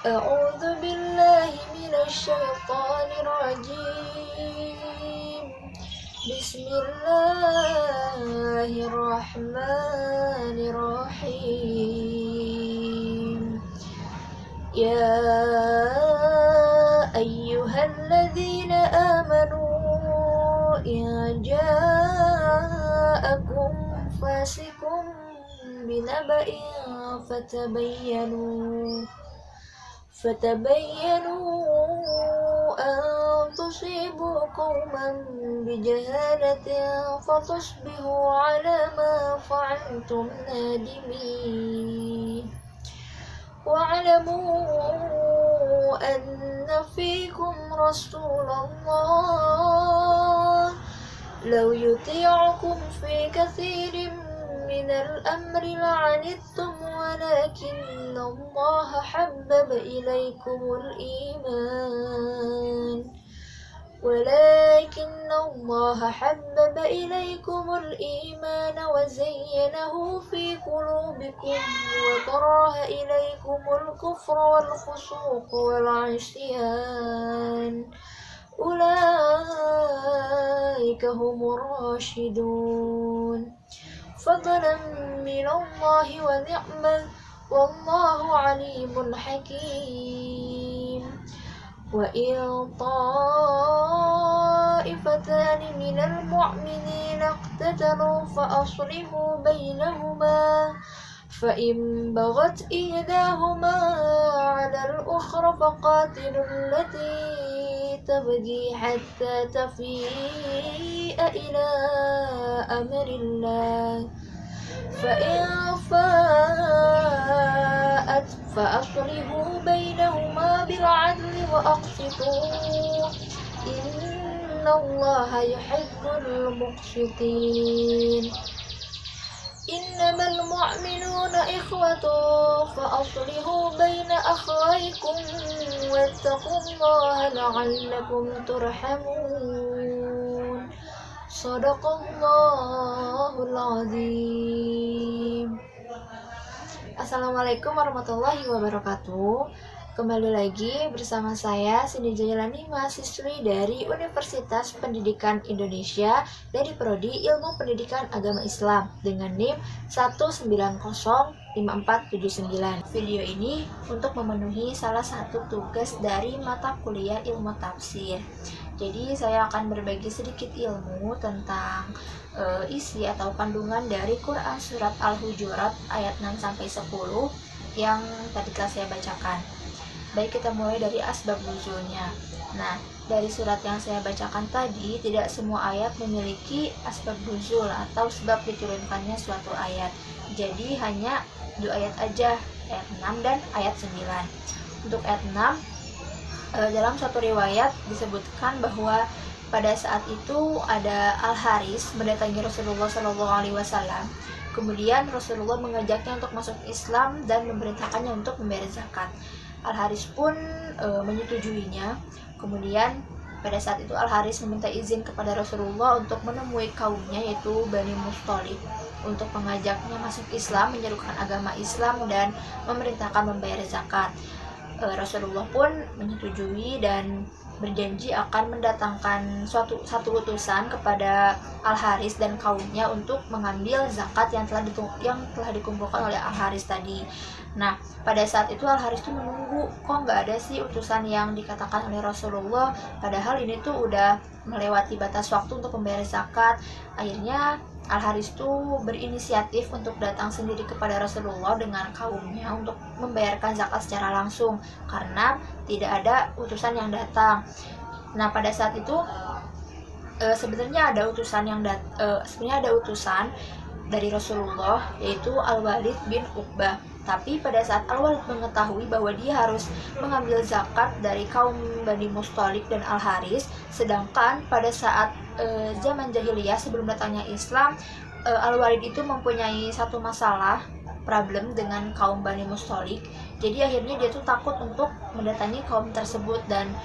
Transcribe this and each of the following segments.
أعوذ بالله من الشيطان الرجيم. بسم الله الرحمن الرحيم. يا أيها الذين آمنوا إن جاءكم فاسق بنبأ فتبينوا أن تصيبوا قوما بجهالة فتصبحوا على ما فعلتم نادمين. واعلموا أن فيكم رسول الله لو يطيعكم في كثير من الأمر لعنتم ولكن الله حبب إليكم الإيمان وزينه في قلوبكم وكره إليكم الكفر والفسوق والعصيان أولئك هم الراشدون فضلا من الله ونعمة والله عليم حكيم. وإن طائفتان من المؤمنين اقتتلوا فأصلحوا بينهما فإن بغت إحداهما على الأخرى فقاتلوا التي تبغي حتى تفيء إلى أمر الله فإن فاءت فأصلحوا بينهما بالعدل وأقسطوا إن الله يحب المقسطين. إنما المؤمنون إخوة فأصلحوا بين أخويكم واتقوا الله لعلكم ترحمون. Shadaqallahul Azim. Assalamualaikum warahmatullahi wabarakatuh. Kembali lagi bersama saya Cindy Jailani, mahasiswi dari Universitas Pendidikan Indonesia dari Prodi Ilmu Pendidikan Agama Islam dengan NIM 1905479. Video ini untuk memenuhi salah satu tugas dari mata kuliah ilmu tafsir. Jadi saya akan berbagi sedikit ilmu tentang isi atau kandungan dari Quran Surat Al-Hujurat ayat 6-10 yang tadi telah saya bacakan. Baik, kita mulai dari asbab nuzulnya. Nah, dari surat yang saya bacakan tadi, tidak semua ayat memiliki asbab nuzul atau sebab diturunkannya suatu ayat. Jadi hanya 2 ayat aja, ayat 6 dan ayat 9. Untuk ayat 6, dalam suatu riwayat disebutkan bahwa pada saat itu ada Al-Haris mendatangi Rasulullah SAW. Kemudian Rasulullah mengajaknya untuk masuk Islam dan memerintahkannya untuk membayar zakat. Al-Haris pun menyetujuinya. Kemudian pada saat itu Al-Haris meminta izin kepada Rasulullah untuk menemui kaumnya, yaitu Bani Musthalib, untuk mengajaknya masuk Islam, menyerukan agama Islam dan memerintahkan membayar zakat. Rasulullah pun menyetujui dan berjanji akan mendatangkan satu utusan kepada Al-Haris dan kaumnya untuk mengambil zakat yang telah dikumpulkan oleh Al-Haris tadi. Nah, pada saat itu Al-Haris tuh menunggu, kok nggak ada sih utusan yang dikatakan oleh Rasulullah, padahal ini tuh udah melewati batas waktu untuk membayar zakat. Akhirnya Al-Haris tuh berinisiatif untuk datang sendiri kepada Rasulullah dengan kaumnya untuk membayarkan zakat secara langsung karena tidak ada utusan yang datang. Nah, pada saat itu sebenarnya ada utusan dari Rasulullah, yaitu Al-Walid bin Uqbah. Tapi pada saat Al-Walid mengetahui bahwa dia harus mengambil zakat dari kaum Bani Musthalib dan Al-Haris, sedangkan pada saat zaman jahiliyah sebelum datangnya Islam, Al-Walid itu mempunyai satu problem dengan kaum Bani Musthalib. Jadi akhirnya dia tuh takut untuk mendatangi kaum tersebut dan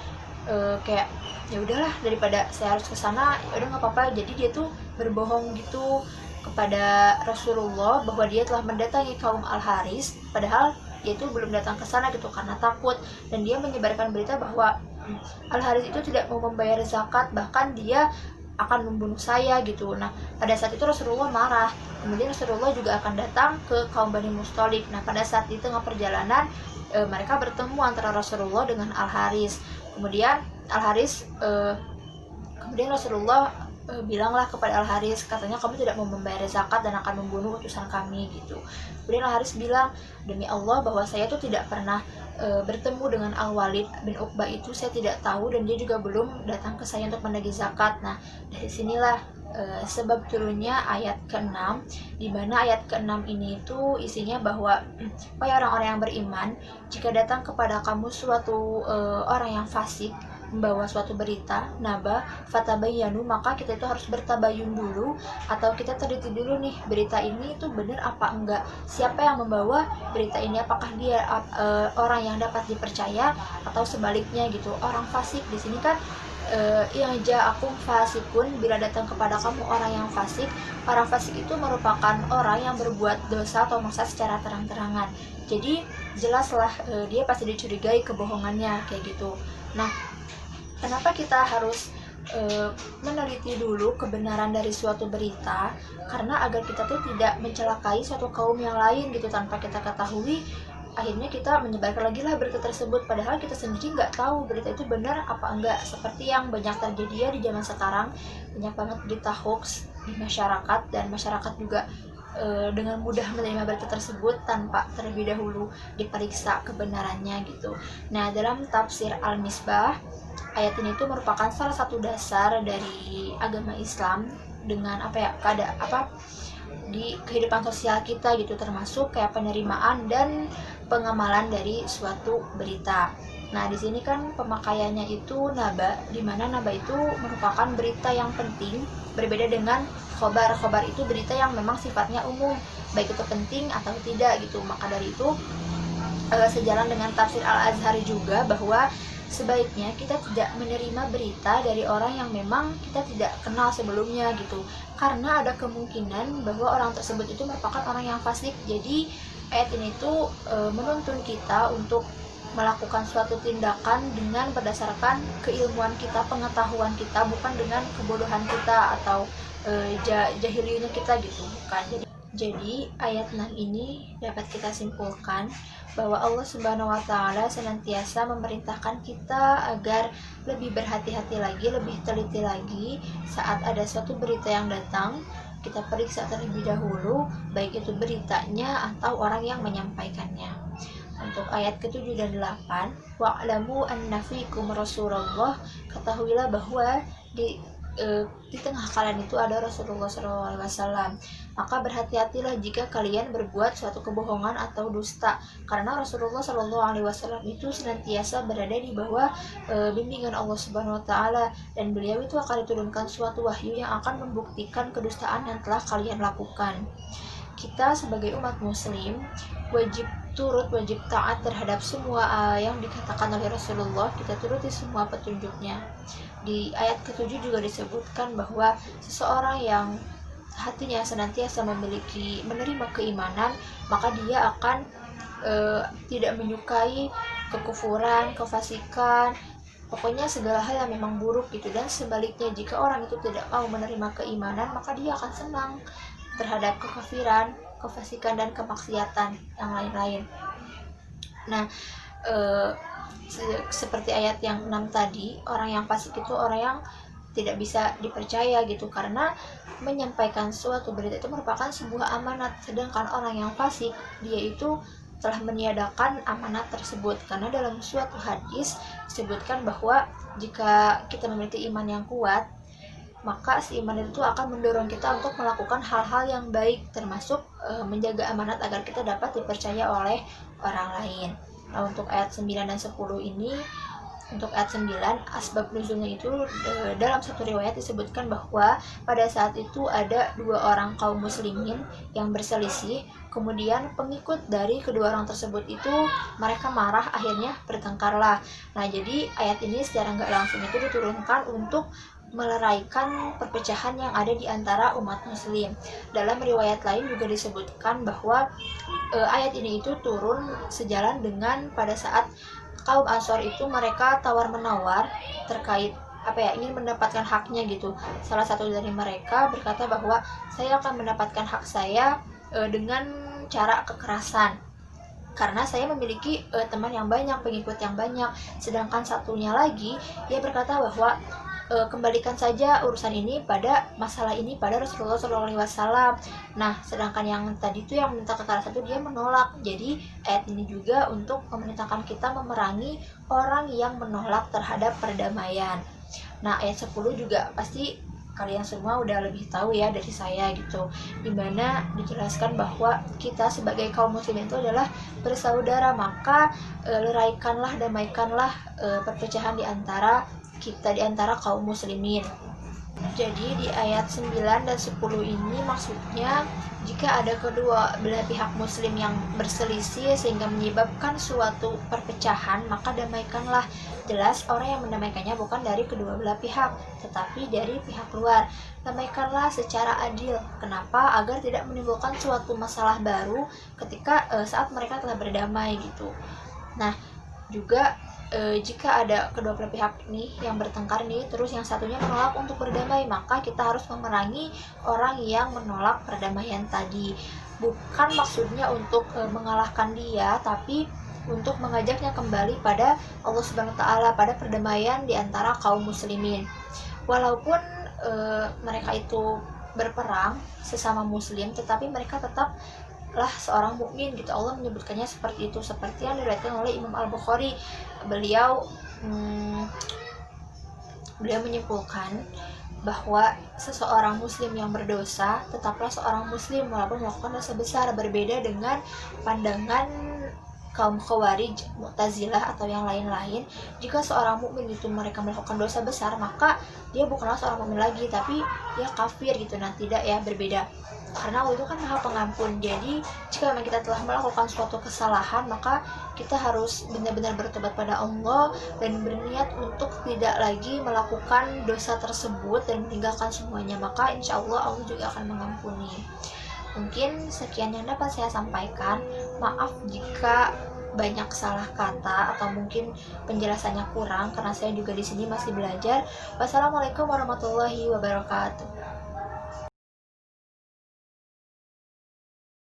kayak ya udahlah, daripada saya harus ke sana, ya udah nggak apa-apa. Jadi dia tuh berbohong gitu kepada Rasulullah bahwa dia telah mendatangi kaum Al-Haris, padahal dia itu belum datang ke sana gitu karena takut, dan dia menyebarkan berita bahwa Al-Haris itu tidak mau membayar zakat, bahkan dia akan membunuh saya gitu. Nah, pada saat itu Rasulullah marah. Kemudian Rasulullah juga akan datang ke kaum Bani Mustalik. Nah, pada saat di tengah perjalanan mereka bertemu antara Rasulullah dengan Al-Haris. Kemudian Al-Haris kemudian Rasulullah bilanglah kepada Al-Haris, katanya kamu tidak mau membayar zakat dan akan membunuh utusan kami gitu. Kemudian Al-Haris bilang, demi Allah bahwa saya tuh tidak pernah bertemu dengan Al-Walid bin Uqbah itu, saya tidak tahu, dan dia juga belum datang ke saya untuk menagih zakat. Nah, dari sinilah sebab turunnya ayat ke-6, di mana ayat ke-6 ini itu isinya bahwa wahai orang-orang yang beriman, jika datang kepada kamu suatu orang yang fasik membawa suatu berita naba fatabayyanu, maka kita itu harus bertabayun dulu, atau kita teliti dulu nih berita ini itu benar apa enggak, siapa yang membawa berita ini, apakah dia orang yang dapat dipercaya atau sebaliknya gitu. Orang fasik di sini kan yang ja'akum fasikun, bila datang kepada kamu orang yang fasik. Orang fasik itu merupakan orang yang berbuat dosa atau maksiat secara terang-terangan, jadi jelaslah dia pasti dicurigai kebohongannya kayak gitu. Nah, kenapa kita harus meneliti dulu kebenaran dari suatu berita? Karena agar kita tuh tidak mencelakai suatu kaum yang lain gitu tanpa kita ketahui. Akhirnya kita menyebarkan lagi lah berita tersebut, padahal kita sendiri nggak tahu berita itu benar apa enggak. Seperti yang banyak terjadi ya di zaman sekarang, banyak banget berita hoax di masyarakat, dan masyarakat juga dengan mudah menerima berita tersebut tanpa terlebih dahulu diperiksa kebenarannya gitu. Nah, dalam tafsir Al-Misbah, ayat ini itu merupakan salah satu dasar dari agama Islam dengan di kehidupan sosial kita gitu, termasuk kayak penerimaan dan pengamalan dari suatu berita. Nah, di sini kan pemakaiannya itu naba, di mana naba itu merupakan berita yang penting, berbeda dengan khobar. Khobar itu berita yang memang sifatnya umum, baik itu penting atau tidak gitu. Maka dari itu sejalan dengan tafsir Al-Azhari juga bahwa sebaiknya kita tidak menerima berita dari orang yang memang kita tidak kenal sebelumnya gitu, karena ada kemungkinan bahwa orang tersebut itu merupakan orang yang fasik. Jadi ayat ini tuh menuntun kita untuk melakukan suatu tindakan dengan berdasarkan keilmuan kita, pengetahuan kita, bukan dengan kebodohan kita atau jahiliyahnya kita gitu, bukan. Jadi ayat 6 ini dapat kita simpulkan bahwa Allah Subhanahu wa taala senantiasa memerintahkan kita agar lebih berhati-hati lagi, lebih teliti lagi saat ada suatu berita yang datang. Kita periksa terlebih dahulu baik itu beritanya atau orang yang menyampaikannya. Untuk ayat ke-7 dan 8, wa'lamu anna fikum Rasulullah, ketahuilah bahwa di tengah kalian itu ada Rasulullah SAW. Maka berhati-hatilah jika kalian berbuat suatu kebohongan atau dusta, karena Rasulullah SAW itu senantiasa berada di bawah bimbingan Allah Subhanahu Wa Taala, dan beliau itu akan diturunkan suatu wahyu yang akan membuktikan kedustaan yang telah kalian lakukan. Kita sebagai umat muslim wajib turut, wajib taat terhadap semua yang dikatakan oleh Rasulullah. Kita turuti semua petunjuknya. Di ayat ke-7 juga disebutkan bahwa seseorang yang hatinya senantiasa menerima keimanan, maka dia akan tidak menyukai kekufuran, kefasikan, pokoknya segala hal yang memang buruk gitu. Dan sebaliknya, jika orang itu tidak mau menerima keimanan, maka dia akan senang terhadap kekafiran, kefasikan, dan kemaksiatan yang lain-lain. Nah, seperti ayat yang 6 tadi, orang yang fasik itu orang yang tidak bisa dipercaya gitu, karena menyampaikan suatu berita itu merupakan sebuah amanat, sedangkan orang yang fasik dia itu telah meniadakan amanat tersebut. Karena dalam suatu hadis disebutkan bahwa jika kita memiliki iman yang kuat, maka si iman itu akan mendorong kita untuk melakukan hal-hal yang baik, termasuk menjaga amanat agar kita dapat dipercaya oleh orang lain. Nah, untuk ayat 9 dan 10 ini, untuk ayat 9, asbab nuzulnya itu dalam satu riwayat disebutkan bahwa pada saat itu ada 2 orang kaum muslimin yang berselisih. Kemudian pengikut dari kedua orang tersebut itu mereka marah, akhirnya bertengkarlah. Nah, jadi ayat ini secara nggak langsung itu diturunkan untuk meleraikan perpecahan yang ada di antara umat muslim. Dalam riwayat lain juga disebutkan bahwa ayat ini itu turun sejalan dengan pada saat kaum Ansor itu mereka tawar-menawar terkait ingin mendapatkan haknya gitu. Salah satu dari mereka berkata bahwa saya akan mendapatkan hak saya dengan cara kekerasan, karena saya memiliki teman yang banyak, pengikut yang banyak. Sedangkan satunya lagi dia berkata bahwa kembalikan saja urusan ini pada masalah ini pada Rasulullah SAW. Nah, sedangkan yang tadi itu yang minta kekerasan itu dia menolak. Jadi ayat ini juga untuk memerintahkan kita memerangi orang yang menolak terhadap perdamaian. Nah, ayat 10 juga pasti kalian semua udah lebih tahu ya dari saya gitu, dimana dijelaskan bahwa kita sebagai kaum muslim itu adalah bersaudara, maka leraikanlah, damaikanlah perpecahan di antara kita, di antara kaum muslimin. Jadi di ayat 9 dan 10 ini maksudnya jika ada kedua belah pihak muslim yang berselisih sehingga menyebabkan suatu perpecahan, maka damaikanlah. Jelas orang yang mendamaikannya bukan dari kedua belah pihak, tetapi dari pihak luar. Damaikanlah secara adil. Kenapa? Agar tidak menimbulkan suatu masalah baru ketika saat mereka telah berdamai gitu. Nah, juga jika ada kedua belah pihak nih yang bertengkar nih, terus yang satunya menolak untuk berdamai, maka kita harus memerangi orang yang menolak perdamaian tadi. Bukan maksudnya untuk mengalahkan dia, tapi untuk mengajaknya kembali pada Allah Subhanahu wa taala, pada perdamaian di antara kaum muslimin. Walaupun mereka itu berperang sesama muslim, tetapi mereka tetap lah seorang mukmin gitu. Allah menyebutkannya seperti itu, seperti yang diriwayatkan oleh Imam Al-Bukhari. Beliau menyimpulkan bahwa seseorang muslim yang berdosa tetaplah seorang muslim walaupun melakukan dosa besar, berbeda dengan pandangan kaum Khawarij, Mu'tazilah atau yang lain-lain. Jika seorang mukmin itu mereka melakukan dosa besar, maka dia bukanlah seorang mukmin lagi, tapi dia kafir gitu. Nah, tidak ya, berbeda. Karena Allah itu kan Maha Pengampun. Jadi jika memang kita telah melakukan suatu kesalahan, maka kita harus benar-benar bertobat pada Allah dan berniat untuk tidak lagi melakukan dosa tersebut dan meninggalkan semuanya. Maka insya Allah Allah juga akan mengampuni. Mungkin sekian yang dapat saya sampaikan. Maaf jika banyak salah kata atau mungkin penjelasannya kurang, karena saya juga di sini masih belajar. Wassalamualaikum warahmatullahi wabarakatuh.